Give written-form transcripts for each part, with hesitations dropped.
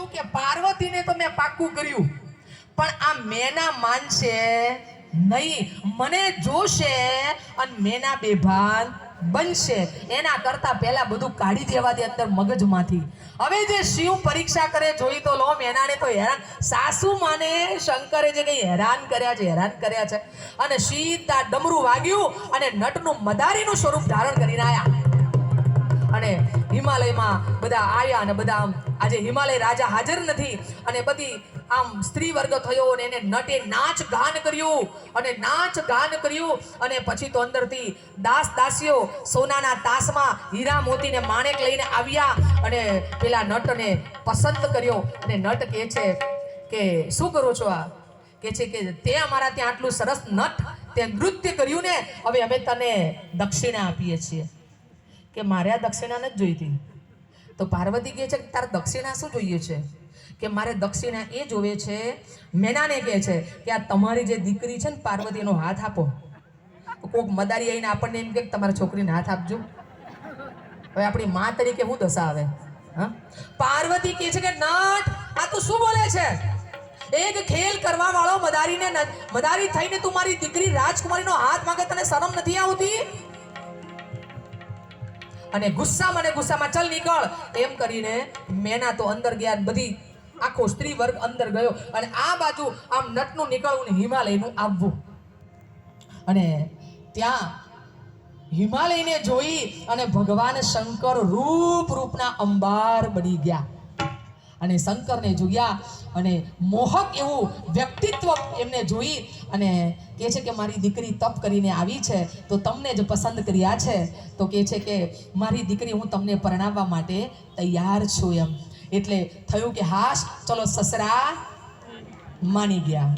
કીધું કે પાર્વતીને તો મેં પાક્કું કર્યું, પણ આ મેના માનશે નહીં, મને જોશે અને મેના બેભાન બનશે, એના કરતા પહેલા બધું કાઢી દેવા દે અંદર મગજમાંથી. હવે જે શિવ પરીક્ષા કરે જોઈ તો લો, મેનાને તો હેરાન, સાસુ માને શંકરે જે કઈ હેરાન કર્યા છે. અને સીધા ડમરું વાગ્યું અને નટનું મદારીનું સ્વરૂપ ધારણ કરીને આયા. અને હિમાલયમાં બધા આયા અને બધા આજે હિમાલય રાજા હાજર નથી અને બધી આમ સ્ત્રી વર્ગ થયો અને એને નટે નાચ ગાન કર્યું અને પછી તો અંદરથી દાસીઓ સોનાના તાસમાં હીરા મોતીને માણેક લઈને આવ્યા અને પેલા નટને પસંદ કર્યો. અને નટ કહે છે કે શું કરો છો? આ કહે છે કે તે અમારા ત્યાં આટલું સરસ નટ તે નૃત્ય કર્યું ને, હવે અમે તને દક્ષિણા આપીએ છીએ. કે મારે આ દક્ષિણા નથી જોઈતી. તો પાર્વતી કહે છે કે તારે દક્ષિણા શું જોઈએ છે? કે મારે દક્ષિણા એ જોવે છે. મેનાને કહે છે કે આ તમારી જે દીકરી છે ને પાર્વતીનો હાથ આપો. કોઈક મદારી આવીને આપણને એમ કે તમારા છોકરીને હાથ આપજો. હવે આપણી મા તરીકે શું દશા આવે? હા, પાર્વતી કહે છે કે નટ આ તું શું બોલે છે? એક ખેલ કરવા વાળો મદારી થઈને તું મારી દીકરી રાજકુમારીનો હાથ માંગે, તને શરમ નથી આવતી? અને ગુસ્સામાં ચલ નીકળ એમ કરીને મેના તો અંદર ગયા. બધી આખો સ્ત્રી વર્ગ અંદર ગયો અને આ બાજુ આમ નટનું નીકળવું ને હિમાલયનું આવવું. અને ત્યાં હિમાલયને જોઈ અને ભગવાન શંકર રૂપના અંબાર બની ગયા અને શંકરને જોયા અને મોહક એવું વ્યક્તિત્વ એમને જોઈ અને કહે છે કે મારી દીકરી તપ કરીને આવી છે તો તમને જ પસંદ કર્યા છે. તો કહે છે કે મારી દીકરી હું તમને પરણાવવા માટે તૈયાર છું એમ. એટલે થયું કે હાશ, ચલો સસરા માની ગયા.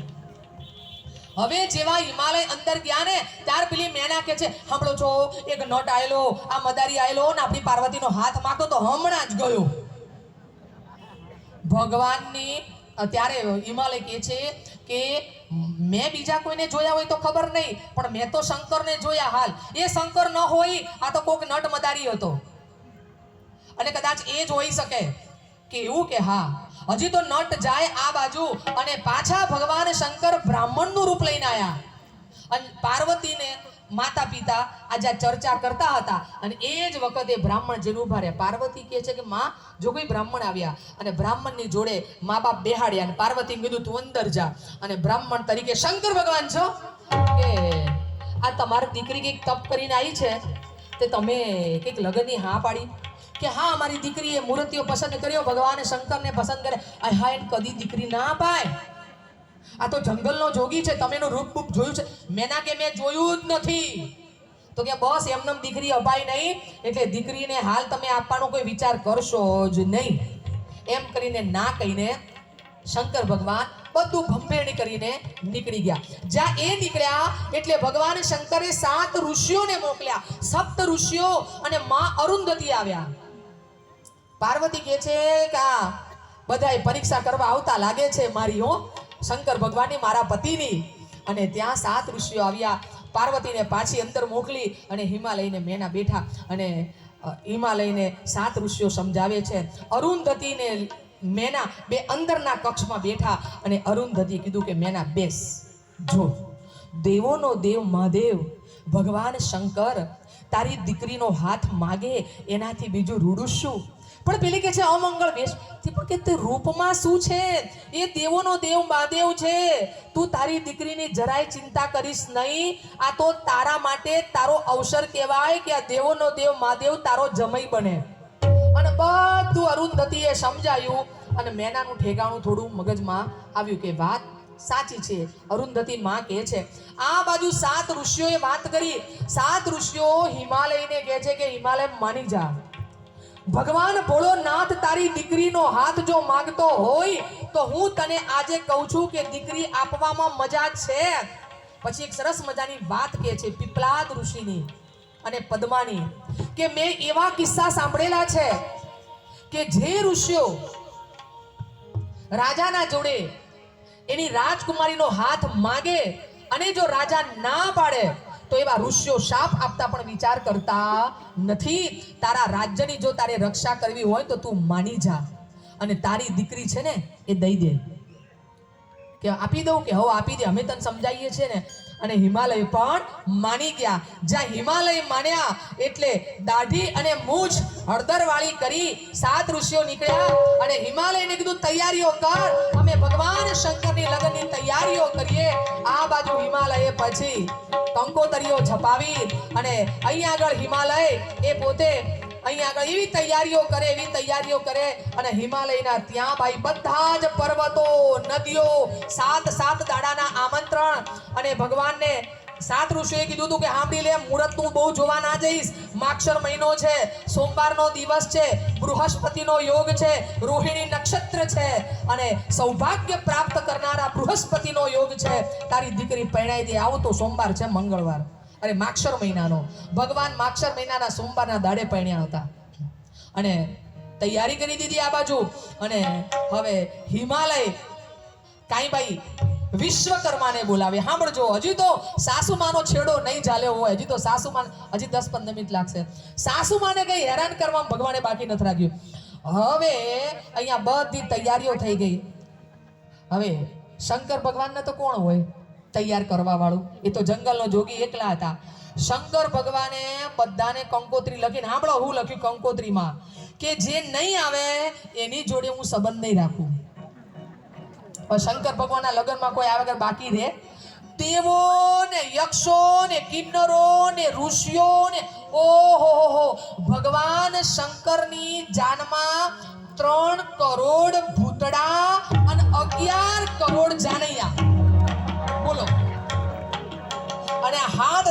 હવે જેવા હિમાલય અંદર ગયા ને ત્યાર પેલી મેના કે છે સાંભળો છો, એક નટ આયેલો, આ મદારી આયેલો ને આપણી પાર્વતીનો હાથ માંગતો તો હમણાં જ ગયો. ભગવાનની ત્યારે હિમાલય કહે છે કે મેં બીજા કોઈને જોયા હોય તો ખબર નહીં, પણ મેં તો શંકરને જોયા. હાલ એ શંકર ન હોય, આ તો કોક નટ મદારી હતો અને કદાચ એ જ હોઈ શકે. કે એવું કે હા, હજી તો નટ જાય આ બાજુ અને પાછા ભગવાન શંકર બ્રાહ્મણનું રૂપ લઈને આવ્યા અને પાર્વતીને માતા પિતા આજે ચર્ચા કરતા હતા અને એ જ વખતે બ્રાહ્મણ જેનું ઉભા રહ્યા. પાર્વતી કહે છે કે માં, જો કોઈ બ્રાહ્મણ આવ્યા અને બ્રાહ્મણની જોડે મા બાપ બેહાડ્યા અને પાર્વતી કીધું તું અંદર જા અને બ્રાહ્મણ તરીકે શંકર ભગવાન છો કે આ તમારી દીકરી કંઈક તપ કરીને આવી છે તે તમે કંઈક લગ્નની હા પાડી? કે હા, અમારી દીકરીએ મૂર્તિઓ પસંદ કર્યો, ભગવાન શંકરને પસંદ કરે. હા, એને કદી દીકરી ના પાય. આ તો જંગલનો જોગી છે, તમે એનું રૂપ જોયું છે? મેના કે મેં જોયું જ નથી. તો કે બસ એમને દીકરી અપાય નહીં, એટલે દીકરીને હાલ તમે આપવાનો કોઈ વિચાર કરશો જ નહીં. એમ કરીને ના કહીને શંકર ભગવાન બધું ભંભેણી કરીને નીકળી ગયા. જ્યાં એ નીકળ્યા એટલે ભગવાન શંકરે 7 ઋષિઓને મોકલ્યા. 7 ઋષિઓ અને માં અરુંધતી આવ્યા. પાર્વતી કહે છે કે આ બધાય પરીક્ષા કરવા આવતા લાગે છે મારી, હો શંકર ભગવાનની, મારા પતિની. અને ત્યાં 7 ઋષિઓ આવ્યા. પાર્વતીને પાછી અંદર મોકલી અને હિમાલયને મેના બેઠા અને હિમાલયને 7 ઋષિઓ સમજાવે છે. અરુંધતીને મેના બે અંદરના કક્ષમાં બેઠા અને અરુંધતી કીધું કે મેના બેસ. જો દેવોનો દેવ મહાદેવ ભગવાન શંકર તારી દીકરીનો હાથ માગે એનાથી બીજું રૂડું શું? પણ પેલી કે છે અમંગળ વેશ, પણ કે તે રૂપમાં શું છે? એ દેવોનો દેવ મહાદેવ છે. તું તારી દીકરીની જરાય ચિંતા કરીશ નહીં. આ તો તારા માટે તારો અવસર કહેવાય કે આ દેવોનો દેવ મહાદેવ તારો જમઈ બને. અને બધું અરુંધતીએ સમજાયું અને મેનાનું ઠેકાણું થોડું મગજમાં આવ્યું કે વાત સાચી છે. અરુંધતી માં કહે છે આ બાજુ 7 ઋષિઓએ વાત કરી. 7 ઋષિઓ હિમાલયને કહે છે કે હિમાલય માની જા, ભગવાન ભોળોનાથ તારી દીકરીનો હાથ જો માંગતો હોય તો હું તને આજે કહું છું કે દીકરી આપવામાં મજા છે. પછી એક સરસ મજાની વાત કહે છે પીપલાદ ઋષિની અને પદ્માની કે મેં એવા કિસ્સા સાંભળેલા છે કે જે ઋષિઓ રાજાના જોડે એની રાજકુમારીનો હાથ માંગે અને જો રાજા ના પાડે તો એવા ઋષિઓ શાપ આપતા પણ વિચાર કરતા નથી. તારા રાજ્યની જો તારે રક્ષા કરવી હોય તો તું માની જા. અને તારી દીકરી છે ને એ દઈ દે, કે આપી દઉં, કે હવે આપી દે, અમે તને સમજાવીએ છીએ ને. અને હિમાલય પણ માની ગયા. જ્યાં હિમાલય માન્યા એટલે દાઢી અને મૂછ હળદરવાળી કરી 7 ઋષિઓ નીકળ્યા અને હિમાલયને કીધું તૈયારીઓ કર, અમે ભગવાન શંકરની લગ્નની તૈયારીઓ કરીએ. આ બાજુ હિમાલયે પછી કંકોતરીઓ છપાવી અને અહીંયા આગળ હિમાલય એ પોતે અહીંયા આગળ એવી તૈયારીઓ કરે અને હિમાલયના ત્યાં ભાઈ બધા જ પર્વતો નદીઓ 7 દાડાના આમંત્રણ. અને ભગવાનને 7 ઋષિએ કીધું હતું કે સાંભળી લે, મુહૂર્ત તું બહુ જોવા ના જઈશ, માક્ષર મહિનો છે, સોમવારનો દિવસ છે, બૃહસ્પતિનો યોગ છે, રોહિણી નક્ષત્ર છે અને સૌભાગ્ય પ્રાપ્ત કરનારા બૃહસ્પતિનો યોગ છે, તારી દીકરી પરણાઈ દે. આવો તો સોમવાર છે, મંગળવાર, અરે માક્ષર મહિનાનો. ભગવાન માક્ષર મહિનાના સોમવારના દાડે પરણ્યા હતા અને તૈયારી કરી દીધી આ બાજુ. અને હવે હિમાલય કાઈ ભાઈ વિશ્વકર્માને બોલાવે. સાંભળજો, હજી તો સાસુમાનો છેડો નહીં ચાલ્યો હોય, હજી તો સાસુમાન હજી 10-15 મિનિટ લાગશે. સાસુમાને કઈ હેરાન કરવામાં ભગવાને બાકી નથી રાખ્યું. હવે અહીંયા બધી તૈયારીઓ થઈ ગઈ. હવે શંકર ભગવાનને તો કોણ હોય તૈયાર કરવા વાળું? એ તો જંગલનો જોગી એકલા હતા. શંકર ભગવાને બધાને કંકોત્રી લખીને, સાંભળો હું લખ્યું કંકોત્રીમાં, કે જે નહીં આવે એની જોડે હું સંબંધ નહીં રાખું. શંકર ભગવાનના લગ્નમાં કોઈ આવે વગર બાકી રહે? દેવો ને યક્ષો ને કિન્નરો ને ઋષિઓ ને, ઓહો, ભગવાન શંકરની જાનમાં 3 કરોડ ભૂતડા અને 11 કરોડ જાનૈયા, બોલો. અને હાથ